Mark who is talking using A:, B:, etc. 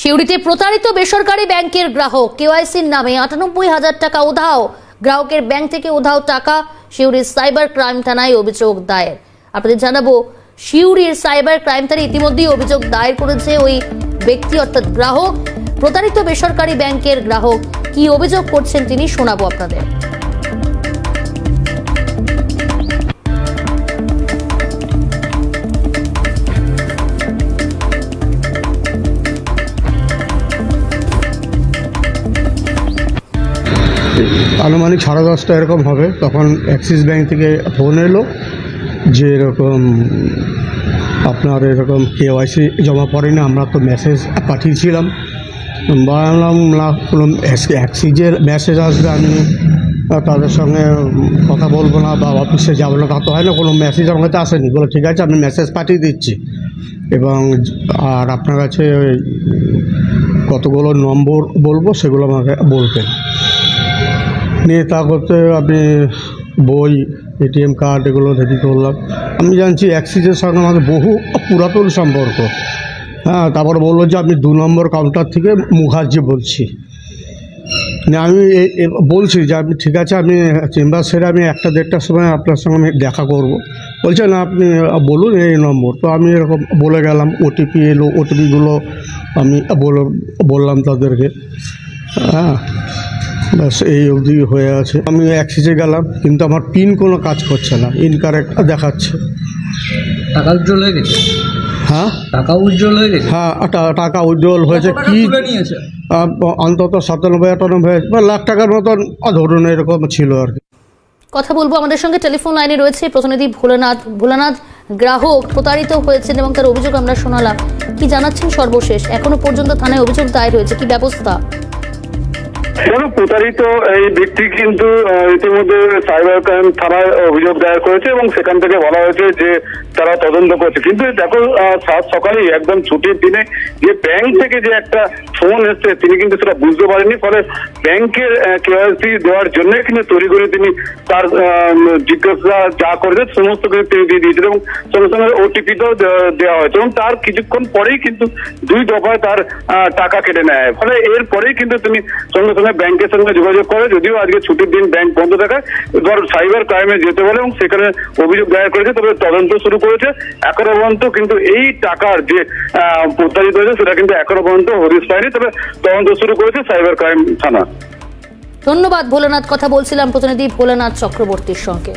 A: সিউড়িতে প্রতারিত বেসরকারি ব্যাংকের গ্রাহক কেওয়াইসির নামে ৯৮,০০০ টাকা উধাও। গ্রাহকের ব্যাংক থেকে উধাও টাকা সিউড়ির সাইবার ক্রাইম থানায় অভিযোগ দায়ের। আপনাদের জানাবো, সিউড়ির সাইবার ক্রাইম থানায় ইতিমধ্যেই অভিযোগ দায়ের করেছে ওই ব্যক্তি অর্থাৎ গ্রাহক। প্রতারিত বেসরকারি ব্যাংকের গ্রাহক কি অভিযোগ করছেন তিনি শোনাবো আপনাদের।
B: আনুমানিক 10:30 এরকম হবে, তখন অ্যাক্সিস ব্যাংক থেকে ফোন এলো যে এরকম আপনার এরকম কেওয়াইসি জমা পড়েনি। আমরা তো মেসেজ পাঠিয়েছিলাম, বললাম না কোনো অ্যাক্সিসের মেসেজ আসবে আমি তাদের সঙ্গে কথা বলবো না বা অফিসে যাবো না, তা তো হয় না। কোনো মেসেজ আমার কাছে আসেনি। বলে ঠিক আছে, আমি মেসেজ পাঠিয়ে দিচ্ছি এবং আর আপনার কাছে কতগুলো নম্বর বলবো সেগুলো আমাকে বলবেন। নিয়ে তা করতে আমি বই, এটিএম কার্ড এগুলো রেডি করলাম। আমি জানছি অ্যাক্সিসের সঙ্গে আমাদের বহু পুরাতন সম্পর্ক। হ্যাঁ, তারপর বললো যে আমি 2 নম্বর কাউন্টার থেকে মুখার্জি বলছি। আমি বলছি যে আমি ঠিক আছে, আমি চেম্বার সেরে আমি 1-1:30টার সময় আপনার সঙ্গে আমি দেখা করব। বলছে না, আপনি বলুন এই নম্বর। তো আমি এরকম বলে গেলাম, ওটিপি এলো, ওটিপিগুলো আমি বললাম তাদেরকে। হ্যাঁ, ব্যাস এই অবধি হয়ে আছে। আমি অ্যাক্সিসে গেলাম, কিন্তু আমার পিন কোনো কাজ করছে না, ইনকারেক্ট দেখাচ্ছে।
C: টাকা উজ্জ্বল হয়ে গেছে?
B: হ্যাঁ,
C: টাকা উজ্জ্বল হয়ে গেছে।
B: হ্যাঁ, টাকা উজ্জ্বল হয়েছে। কি অন্তত 97-98 লাখ টাকার মতন ধরুন এরকম ছিল আর কি।
A: কথা বলবো, আমাদের সঙ্গে টেলিফোন লাইনে রয়েছে প্রতিনিধি ভোলানাথ। গ্রাহক প্রতারিত হয়েছেন এবং তার অভিযোগ আমরা শোনালাম। কি জানাচ্ছেন সর্বশেষ? এখনো পর্যন্ত থানায় অভিযোগ দায়ের হয়েছে, কি ব্যবস্থা?
D: প্রতারিত এই ব্যক্তি কিন্তু ইতিমধ্যে সাইবার ক্রাইম থানায় অভিযোগ দায়ের করেছে এবং সেখান থেকে বলা হয়েছে যে তারা তদন্ত করছে। কিন্তু দেখো, সাত সকালেই একদম ছুটির দিনে যে ব্যাংক থেকে যে একটা ফোন এসছে তিনি কিন্তু সেটা বুঝতে পারেননি। ফলে ব্যাংকের কেওয়াইসি দেওয়ার জন্য কিন্তু তৈরি করে তিনি তার জিজ্ঞাসা যা করেছে সমস্ত কিছু তিনি দিয়ে দিয়েছেন এবং সঙ্গে সঙ্গে ওটিপিটাও দেওয়া হয়েছে এবং তার কিছুক্ষণ পরেই কিন্তু 2 দফায় তার টাকা কেটে নেয়। ফলে এরপরেই কিন্তু তিনি সঙ্গে সঙ্গে ব্যাংকের সঙ্গে যোগাযোগ করে, যদিও আজকে ছুটির দিন ব্যাংক বন্ধ থাকায় এবার সাইবার ক্রাইমে যেতে বলে এবং সেখানে অভিযোগ দায়ের করেছে। তবে তদন্ত শুরু করেছে। এখনো পর্যন্ত কিন্তু এই টাকার যে প্রতারিত হয়েছে সেটা কিন্তু এখনো পর্যন্ত হদিশ পায়নি। তবে তদন্ত শুরু করেছে সাইবার ক্রাইম থানা।
A: ধন্যবাদ ভোলানাথ। কথা বলছিলাম প্রতিনিধি ভোলানাথ চক্রবর্তীর সঙ্গে।